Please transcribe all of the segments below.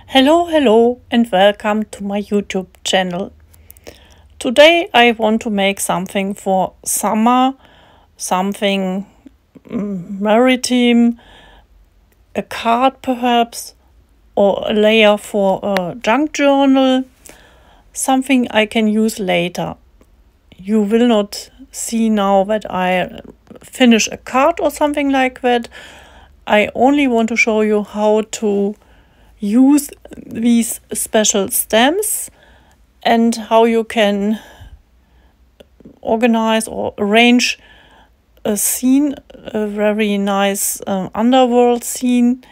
Hello and welcome to my YouTube channel. Today I want to make something for summer, something maritime, a card perhaps, or a layer for a junk journal, something I can use later. You will not see now that I finish a card or something like that. I only want to show you how to use these special stamps and how you can organize or arrange a scene, a very nice underworld scene,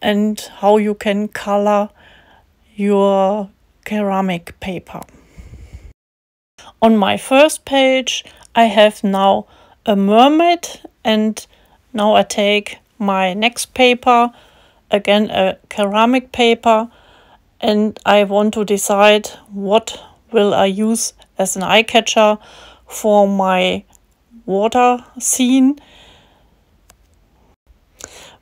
and how you can color your ceramic paper. On my first page I have now a mermaid, and now I take my next paper, again a ceramic paper, and I want to decide what will I use as an eye catcher for my water scene.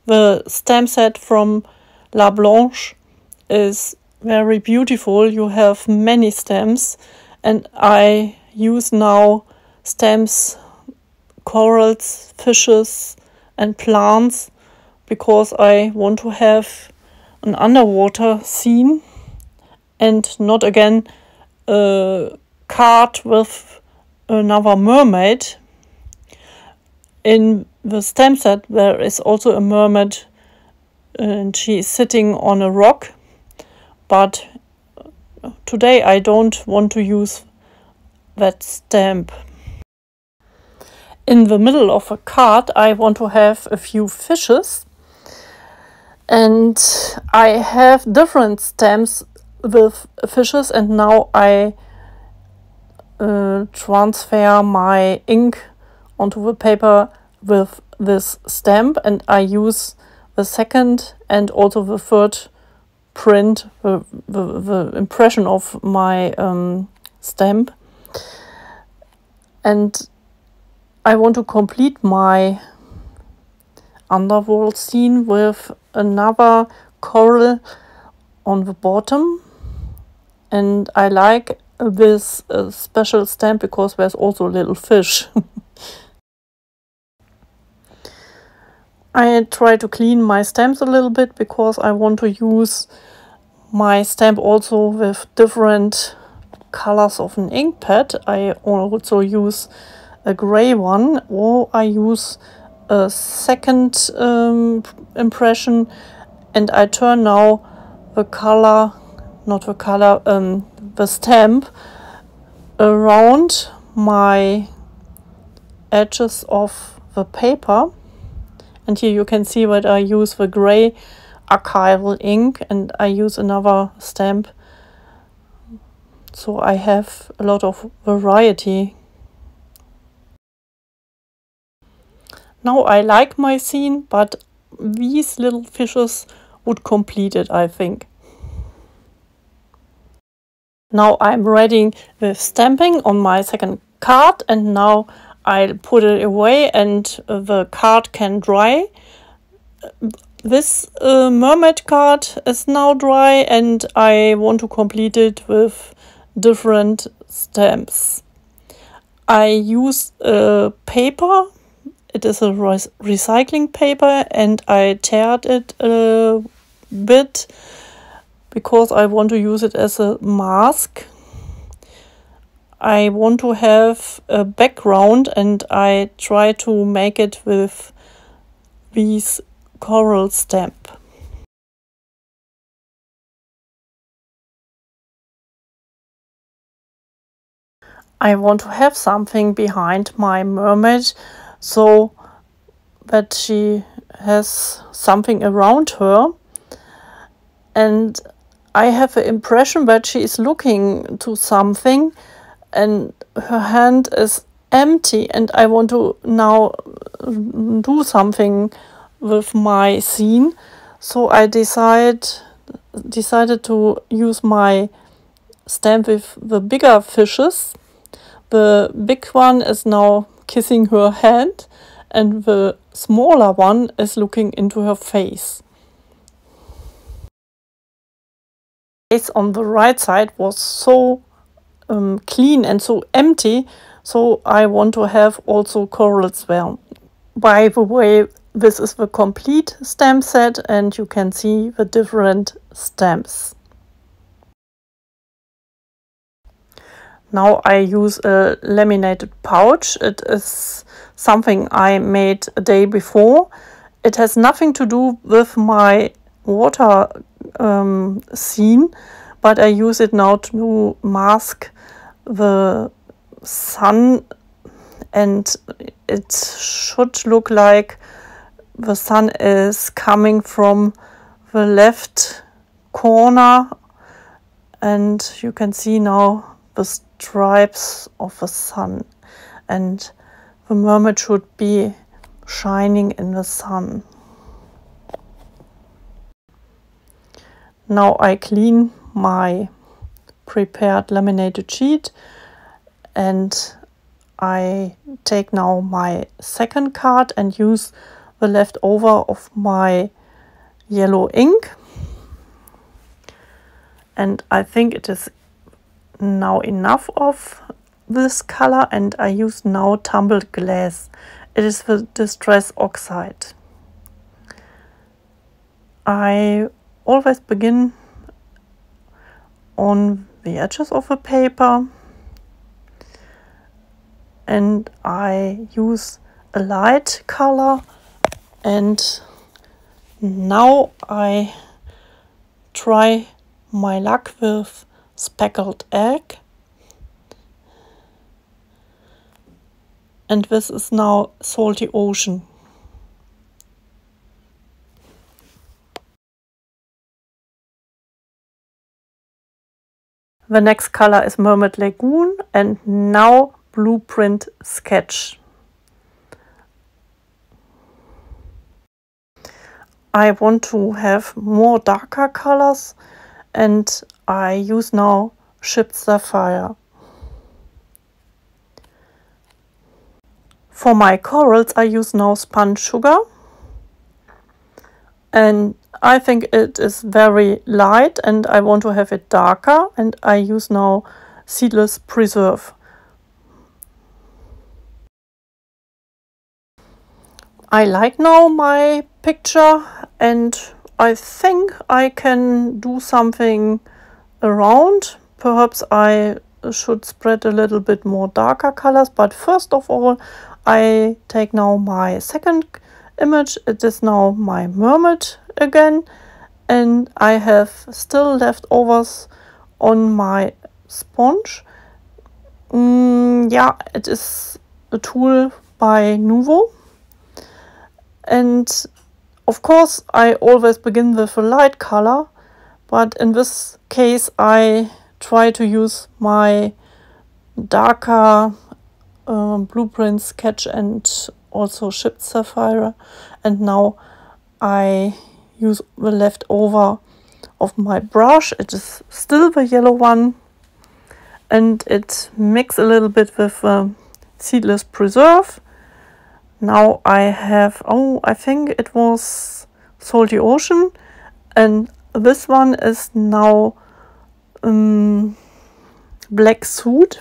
The stamp set from LaBlanche is very beautiful. You have many stamps, and I use now stamps, corals, fishes and plants, because I want to have an underwater scene and not again a card with another mermaid. In the stamp set there is also a mermaid and she is sitting on a rock, but today I don't want to use that stamp. In the middle of a card I want to have a few fishes, and I have different stamps with fishes, and now I transfer my ink onto the paper with this stamp, and I use the second and also the third print, the impression of my stamp. And I want to complete my underworld scene with another coral on the bottom, and I like this special stamp because there's also a little fish. I try to clean my stamps a little bit because I want to use my stamp also with different colors of an ink pad. I also use a gray one, or I use a second impression, and I turn now the color, the stamp around my edges of the paper. And here you can see that I use the gray Archival Ink, and I use another stamp, so I have a lot of variety. Now I like my scene, but these little fishes would complete it, I think. Now I'm ready with stamping on my second card, and now I'll put it away and the card can dry. This mermaid card is now dry, and I want to complete it with different stamps. I use paper. It is a recycling paper, and I teared it a bit because I want to use it as a mask. I want to have a background, and I try to make it with these coral stamp. I want to have something behind my mermaid, so that she has something around her, and I have the impression that she is looking to something and her hand is empty, and I want to now do something with my scene, so I decided to use my stamp with the bigger fishes. The big one is now kissing her hand, and the smaller one is looking into her face. space on the right side was so clean and so empty, so I want to have also corals there. By the way, this is the complete stamp set and you can see the different stamps. Now I use a laminated pouch. It is something I made a day before. It has nothing to do with my water scene, but I use it now to mask the sun, and it should look like the sun is coming from the left corner, and you can see now the stripes of the sun, and the mermaid should be shining in the sun. Now I clean my prepared laminated sheet and I take now my second card and use the leftover of my yellow ink, and I think it is now enough of this color, and I use now tumbled glaze. It is the Distress Oxide. I always begin on the edges of the paper and I use a light color, and now I try my luck with speckled egg, and this is now salty ocean. The next color is Mermaid Lagoon, and now blueprint sketch. I want to have more darker colors and I use now chipped sapphire. For my corals I use now spun sugar, and I think it is very light and I want to have it darker, and I use now seedless preserve. I like now my picture and I think I can do something around. Perhaps I should spread a little bit more darker colors, but first of all I take now my second image. It is now my mermaid again, and I have still leftovers on my sponge. Yeah, it is a tool by Nuvo. And of course I always begin with a light color, but in this case I try to use my darker blueprint sketch and also chipped sapphire, and now I use the leftover of my brush. It is still the yellow one, and it mix a little bit with seedless preserve. Now I have, I think it was salty ocean, and this one is now black soot.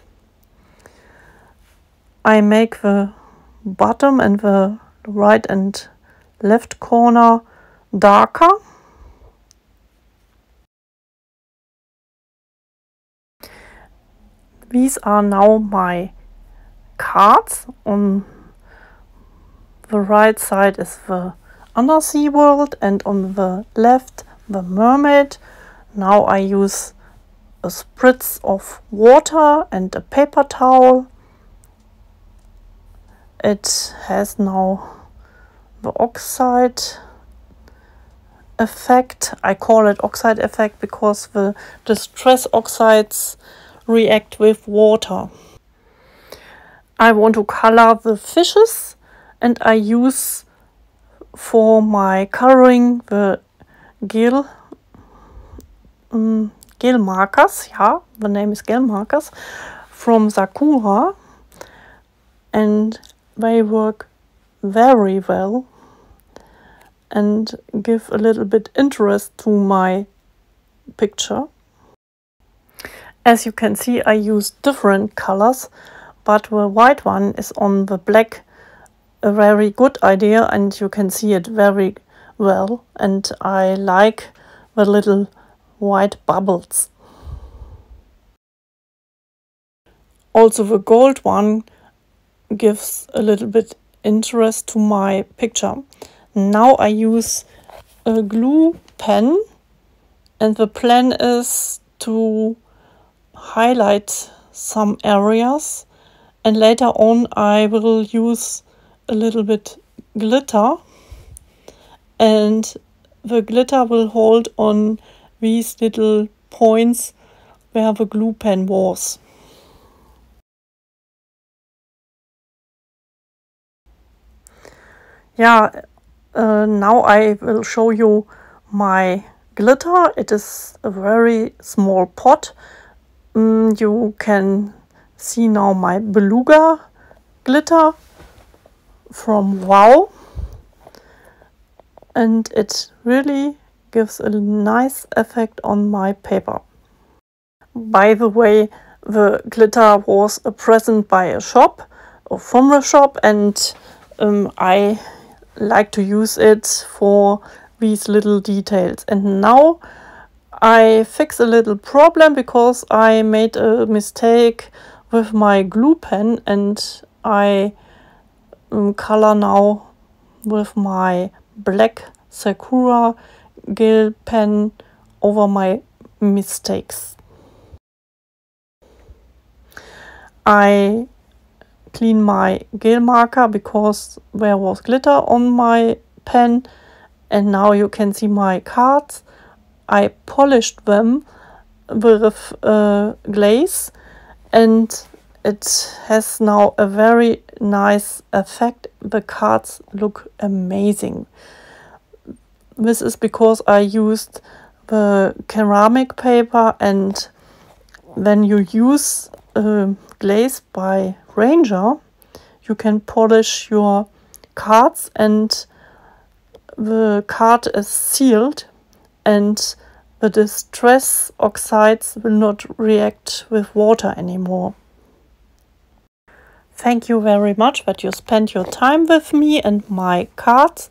I make the bottom and the right and left corner darker. These are now my cards. On the right side is the undersea world and on the left the mermaid. Now I use a spritz of water and a paper towel. It has now the oxide effect. I call it oxide effect because the distress oxides react with water. I want to color the fishes, and I use for my coloring the gel markers. Yeah, the name is gel markers from Sakura, and they work very well and give a little bit interest to my picture. As you can see, I use different colors, but the white one is on the black a very good idea, and you can see it very well, and I like the little white bubbles. Also the gold one gives a little bit interest to my picture. Now I use a glue pen, and the plan is to highlight some areas, and later on I will use a little bit glitter, and the glitter will hold on these little points where the glue pen was. Yeah, now I will show you my glitter. It is a very small pot. You can see now my beluga glitter from Wow, and it really gives a nice effect on my paper. By the way, the glitter was a present by a shop or from a shop, and I like to use it for these little details. And now I fix a little problem because I made a mistake with my glue pen, and I color now with my black Sakura gel pen over my mistakes. I clean my gel marker because there was glitter on my pen, and now you can see my cards. I polished them with glaze, and it has now a very nice effect. The cards look amazing. This is because I used the ceramic paper, and when you use glaze by Ranger, you can polish your cards, and the card is sealed, and the distress oxides will not react with water anymore. Thank you very much that you spent your time with me and my cards,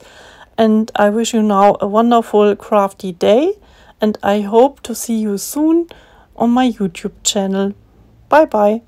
and I wish you now a wonderful crafty day, and I hope to see you soon on my YouTube channel. Bye bye.